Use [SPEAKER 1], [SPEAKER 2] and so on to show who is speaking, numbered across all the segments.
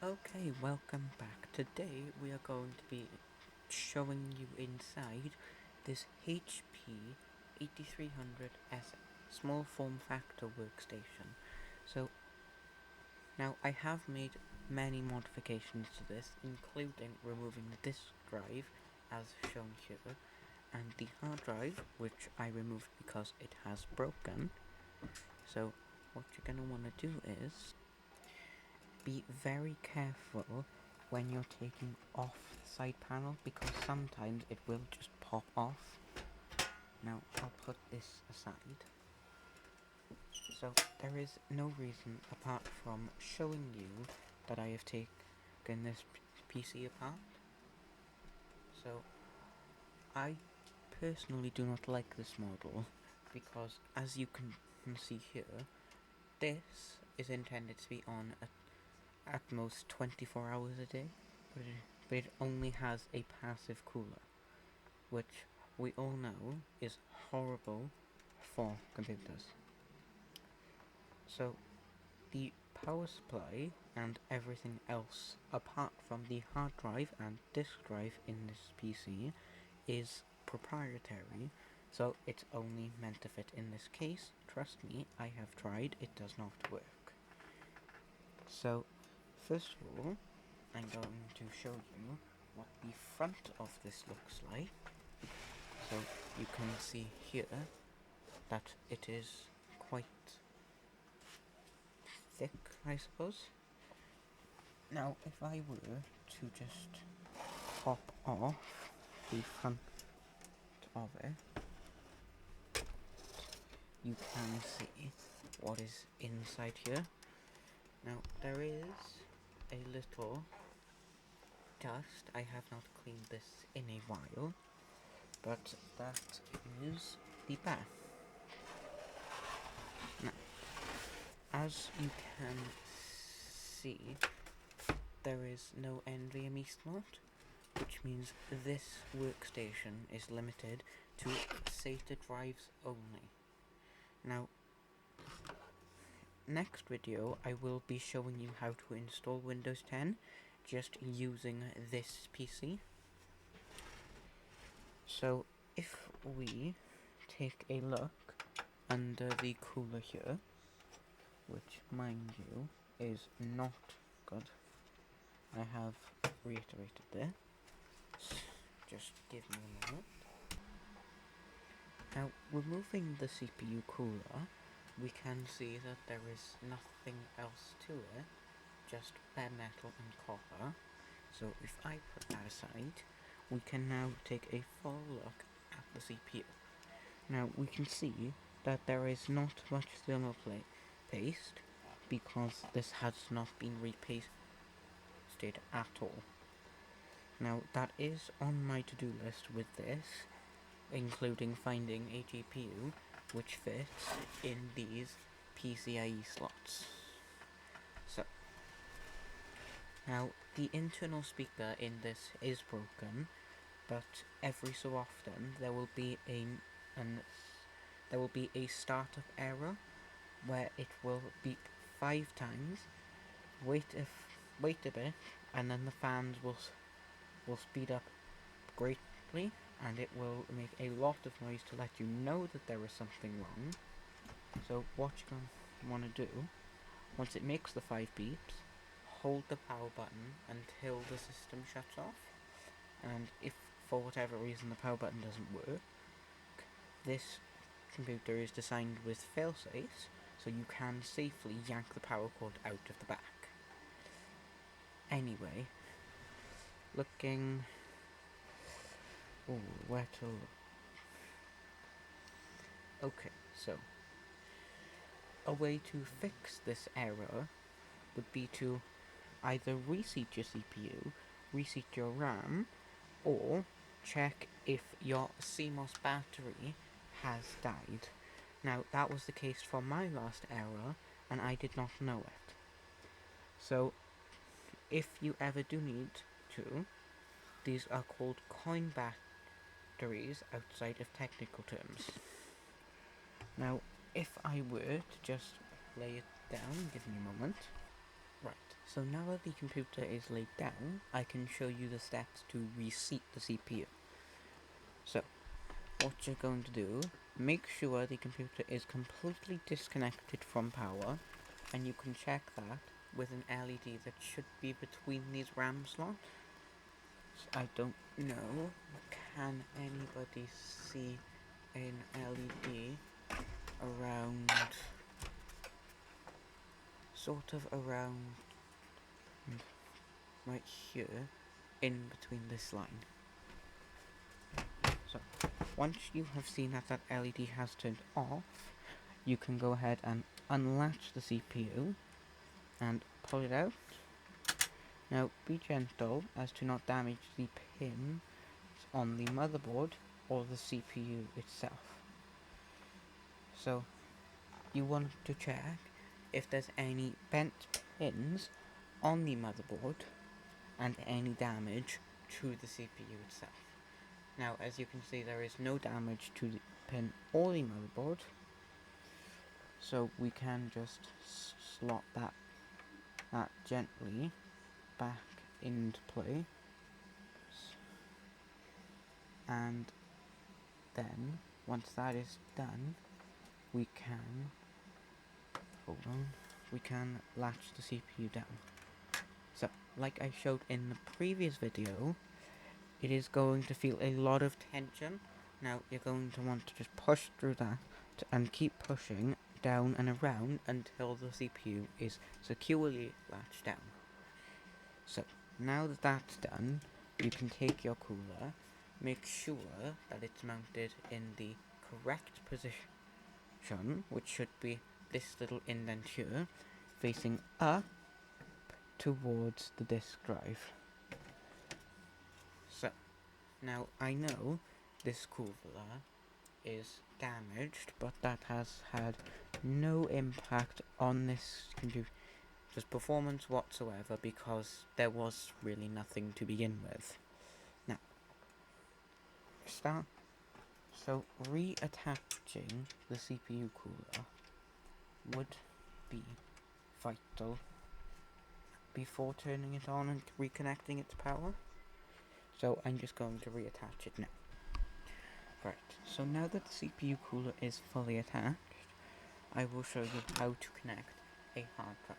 [SPEAKER 1] Okay, welcome back. Today we are going to be showing you inside this HP 8300S small form factor workstation. So now I have made many modifications to this, including removing the disk drive as shown here, and the hard drive, which I removed because it has broken. So what you're going to want to do is be very careful when you're taking off the side panel, because sometimes it will just pop off. Now I'll put this aside. So there is no reason apart from showing you that I have taken this PC apart. So I personally do not like this model because, as you can see here, this is intended to be on at most 24 hours a day, but it only has a passive cooler, which we all know is horrible for computers. So the power supply and everything else apart from the hard drive and disk drive in this PC is proprietary, so it's only meant to fit in this case. Trust me, I have tried, it does not work. So first of all, I'm going to show you what the front of this looks like. So you can see here that it is quite thick, I suppose. Now if I were to just pop off the front of it, you can see what is inside here. Now there is a little dust. I have not cleaned this in a while, but that is the back. Now, as you can see, there is no NVMe slot, which means this workstation is limited to SATA drives only. Now, next video I will be showing you how to install Windows 10 just using this PC. So if we take a look under the cooler here, which mind you is not good, I have reiterated this, just give me a moment. Now removing the CPU cooler, we can see that there is nothing else to it, just bare metal and copper. So if I put that aside, we can now take a full look at the CPU. Now we can see that there is not much thermal paste because this has not been repasted at all. Now that is on my to-do list with this, including finding a GPU which fits in these PCIe slots. So now the internal speaker in this is broken, but every so often there will be a startup error where it will beep 5 times, wait a bit, and then the fans will speed up greatly, and it will make a lot of noise to let you know that there is something wrong. So what you're going to want to do, once it makes the 5 beeps, hold the power button until the system shuts off, and if for whatever reason the power button doesn't work, this computer is designed with fail-safes, so you can safely yank the power cord out of the back. Anyway, looking... where to look? Okay, so a way to fix this error would be to either reseat your CPU, reseat your RAM, or check if your CMOS battery has died. Now that was the case for my last error, and I did not know it. So if you ever do need to, these are called coin batteries outside of technical terms. Now if I were to just lay it down, give me a moment. Right, So now that the computer is laid down, I can show you the steps to reseat the CPU. So, what you're going to do, make sure the computer is completely disconnected from power, and you can check that with an LED that should be between these RAM slots. I don't know, can anybody see an LED around, sort of around right here, in between this line? So, once you have seen that that LED has turned off, you can go ahead and unlatch the CPU and pull it out. Now, be gentle as to not damage the pins on the motherboard or the CPU itself. So, you want to check if there's any bent pins on the motherboard and any damage to the CPU itself. Now, as you can see, there is no damage to the pin or the motherboard, so we can just slot that gently back into place, and then once that is done, we can latch the CPU down. So, like I showed in the previous video, it is going to feel a lot of tension. Now you're going to want to just push through that and keep pushing down and around until the CPU is securely latched down. So now that that's done, you can take your cooler, make sure that it's mounted in the correct position, which should be this little indent here, facing up towards the disk drive. So, now I know this cooler is damaged, but that has had no impact on this computer's performance whatsoever, because there was really nothing to begin with. Now, so reattaching the CPU cooler would be vital before turning it on and reconnecting its power. So I'm just going to reattach it now. Right, so now that the CPU cooler is fully attached, I will show you how to connect a hard drive.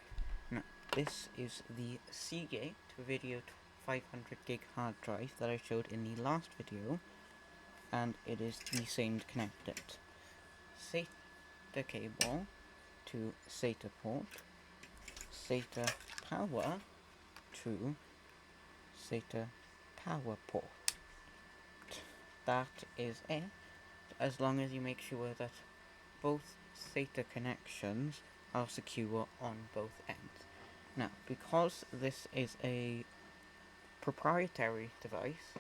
[SPEAKER 1] Now, this is the Seagate Video 500 gig hard drive that I showed in the last video, and it is the same to connect it. SATA cable to SATA port, SATA power to SATA power port. That is it, as long as you make sure that both SATA connections are secure on both ends. Now, because this is a proprietary device,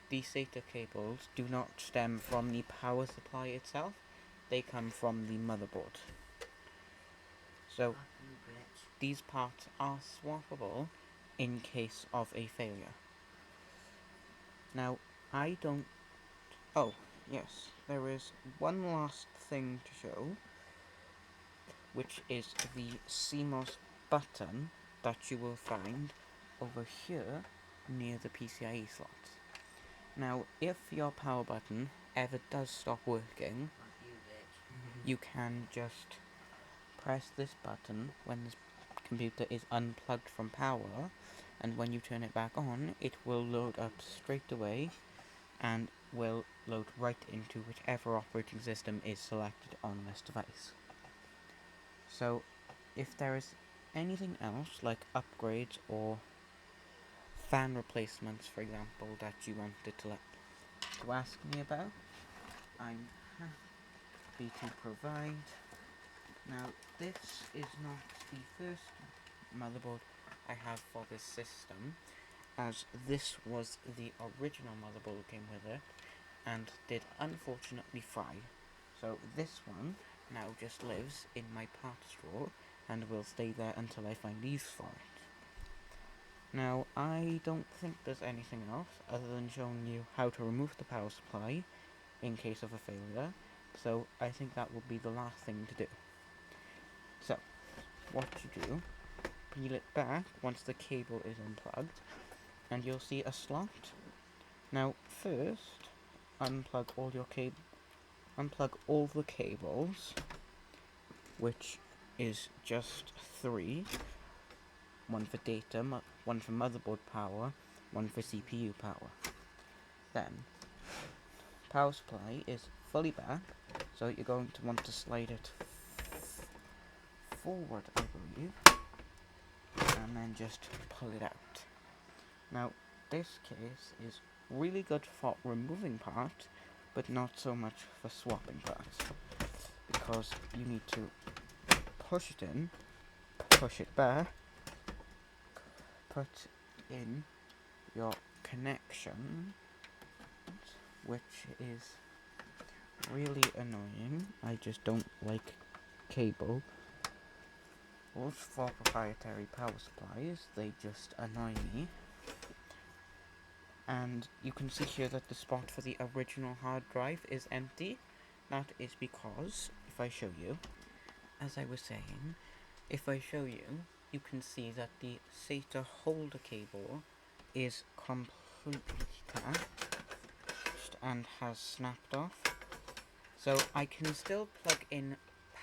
[SPEAKER 1] the SATA cables do not stem from the power supply itself, they come from the motherboard. So, these parts are swappable in case of a failure. Now, oh, yes, there is one last thing to show, which is the CMOS button that you will find over here near the PCIe slots. Now, if your power button ever does stop working, you can just press this button when the computer is unplugged from power, and when you turn it back on, it will load up straight away and will load right into whichever operating system is selected on this device. So, if there is anything else, like upgrades or fan replacements, for example, that you wanted to ask me about, I'm happy to provide. Now, this is not the first motherboard I have for this system, as this was the original motherboard that came with it, and did unfortunately fry. So this one now just lives in my parts drawer, and will stay there until I find use for it. Now, I don't think there's anything else other than showing you how to remove the power supply in case of a failure, so I think that will be the last thing to do. So, what you do peel it back once the cable is unplugged, and you'll see a slot. Now, first, unplug all the cables, which is just 3. One for data, one for motherboard power, one for CPU power. Then, power supply is fully back, so you're going to want to slide it forward, I believe, and then just pull it out. Now, this case is really good for removing parts, but not so much for swapping parts, because you need to push it in, push it back, put in your connection, which is really annoying. I just don't like cable for proprietary power supplies. They just annoy me. And you can see here that the spot for the original hard drive is empty. That is because, if I show you, as I was saying, if I show you, you can see that the SATA holder cable is completely detached and has snapped off. So I can still plug in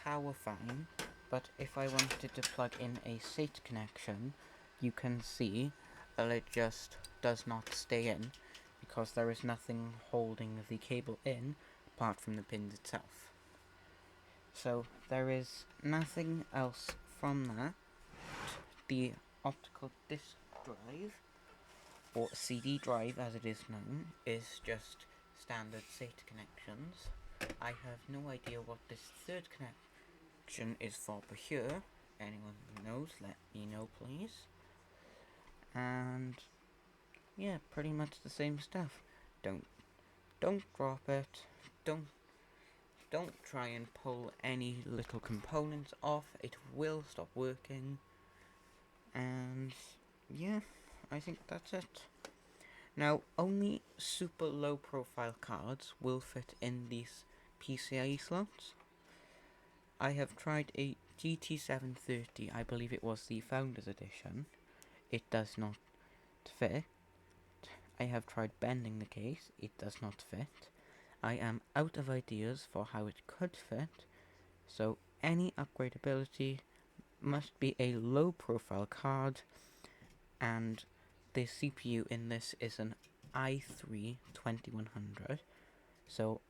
[SPEAKER 1] power fine, but if I wanted to plug in a SATA connection, you can see that it just does not stay in, because there is nothing holding the cable in apart from the pins itself. So there is nothing else from that. The optical disc drive, or CD drive as it is known, is just standard SATA connections. I have no idea what this third connection is for per here. Anyone who knows, let me know please. And yeah, pretty much the same stuff. Don't drop it. Don't try and pull any little components off. It will stop working. And yeah, I think that's it. Now, only super low profile cards will fit in these PCIe slots. I have tried a GT730, I believe it was the Founders Edition. It does not fit. I have tried bending the case, it does not fit. I am out of ideas for how it could fit, so any upgradability must be a low profile card, and the CPU in this is an i3 2100, so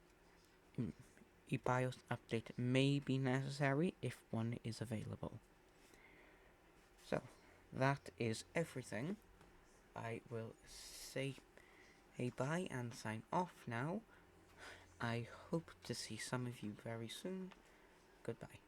[SPEAKER 1] a BIOS update may be necessary if one is available. So, that is everything. I will say hey bye and sign off now. I hope to see some of you very soon. Goodbye.